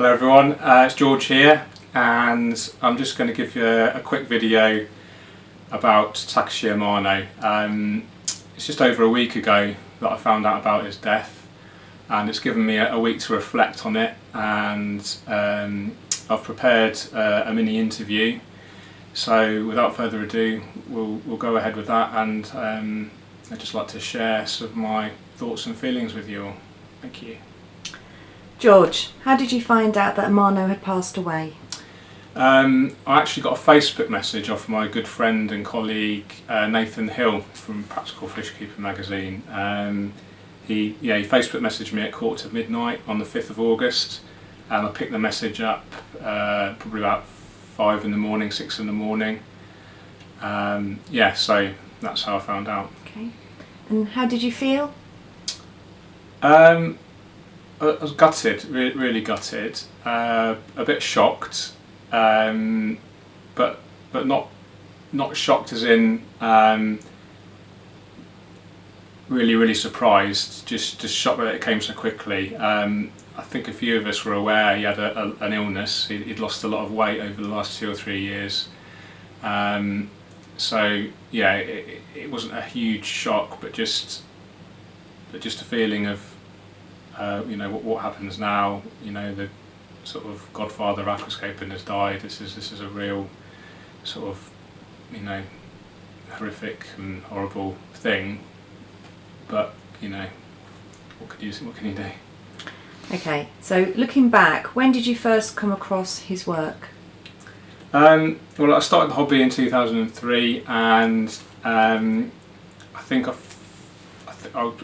Hello everyone, it's George here, and I'm just going to give you a quick video about Takashi Amano. It's just over a week ago that I found out about his death, and it's given me a week to reflect on it, and I've prepared a mini interview. So without further ado, we'll go ahead with that, and I'd just like to share some of my thoughts and feelings with you all. Thank you. George, how did you find out that Amano had passed away? I actually got a Facebook message off my good friend and colleague Nathan Hill from Practical Fishkeeper magazine. He Facebook messaged me at midnight on the 5th of August, and I picked the message up probably about 5 in the morning, 6 in the morning. So that's how I found out. Okay. And how did you feel? I was gutted, really gutted, a bit shocked, but not shocked as in really surprised. Just shocked that it came so quickly. I think a few of us were aware he had an illness. He'd lost a lot of weight over the last 2 or 3 years. So yeah, it wasn't a huge shock, but just a feeling of what happens now. The sort of godfather of aquascaping has died. This is a real sort of horrific and horrible thing. But what can you do? Okay, so looking back, when did you first come across his work? Well, I started the hobby in 2003, and I think I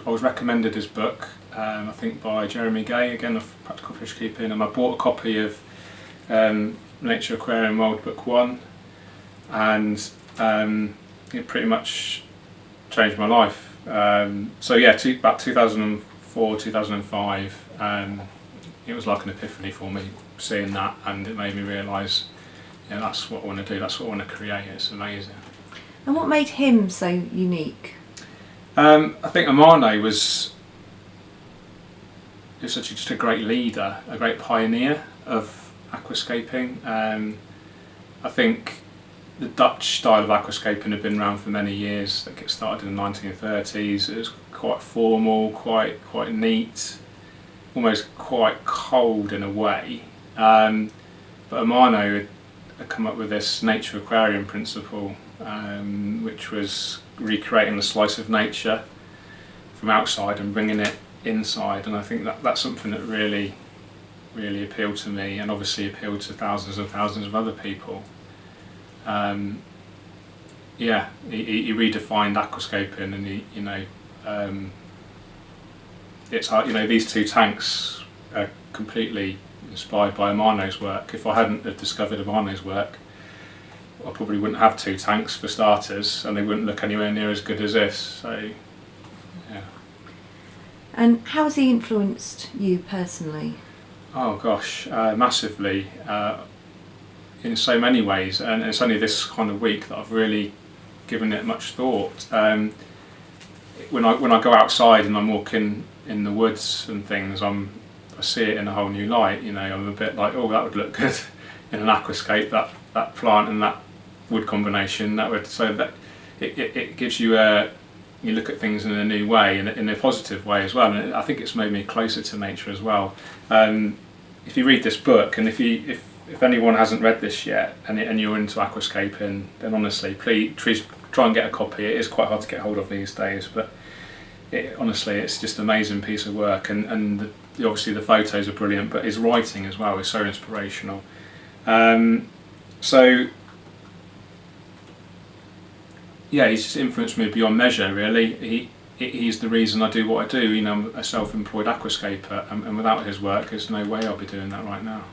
was recommended his book. I think by Jeremy Gay, again of Practical Fishkeeping, and I bought a copy of Nature Aquarium World Book 1, and it pretty much changed my life. About 2004, 2005, it was like an epiphany for me seeing that, and it made me realise that's what I want to do, that's what I want to create. It's amazing. And what made him so unique? I think Amano was just a great leader, a great pioneer of aquascaping. I think the Dutch style of aquascaping had been around for many years. I think it started in the 1930s. It was quite formal, quite neat, almost quite cold in a way. But Amano had come up with this nature aquarium principle, which was recreating the slice of nature from outside and bringing it inside, and I think that's something that really appealed to me, and obviously appealed to thousands and thousands of other people. He redefined aquascaping, and it's hard, these two tanks are completely inspired by Amano's work. If I hadn't have discovered Amano's work, I probably wouldn't have 2 tanks for starters, and they wouldn't look anywhere near as good as this. So yeah. And how has he influenced you personally? Oh gosh, massively, in so many ways, and it's only this kind of week that I've really given it much thought. When I go outside and I'm walking in the woods and things, I see it in a whole new light. I'm a bit like, oh, that would look good in an aquascape, that plant and that wood combination. That it gives you you look at things in a new way, in a positive way as well, and I think it's made me closer to nature as well. If you read this book, and if anyone hasn't read this yet, and you're into aquascaping, then honestly, please try and get a copy. It is quite hard to get hold of these days, but honestly, it's just an amazing piece of work, and obviously the photos are brilliant, but his writing as well is so inspirational. He's just influenced me beyond measure, really. He's the reason I do what I do. I'm a self-employed aquascaper, and without his work, there's no way I'll be doing that right now.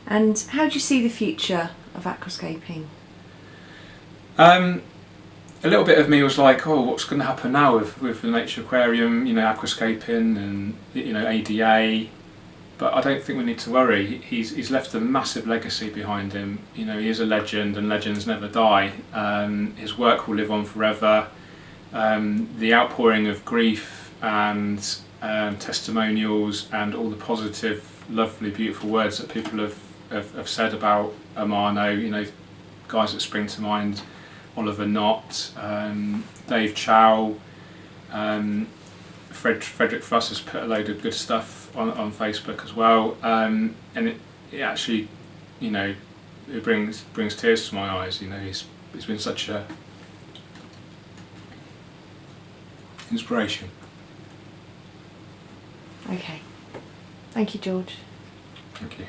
And how do you see the future of aquascaping? A little bit of me was like, oh, what's going to happen now with the nature aquarium, aquascaping and ADA. But I don't think we need to worry. He's left a massive legacy behind him. He is a legend, and legends never die. His work will live on forever. The outpouring of grief and testimonials and all the positive lovely, beautiful words that people have said about Amano. You know, guys that spring to mind: Oliver Knott, Dave Chow, Frederick Fuss has put a load of good stuff on Facebook as well, and it actually, you know, it brings tears to my eyes. You know, he's been such a inspiration. Okay. Thank you, George. Thank you.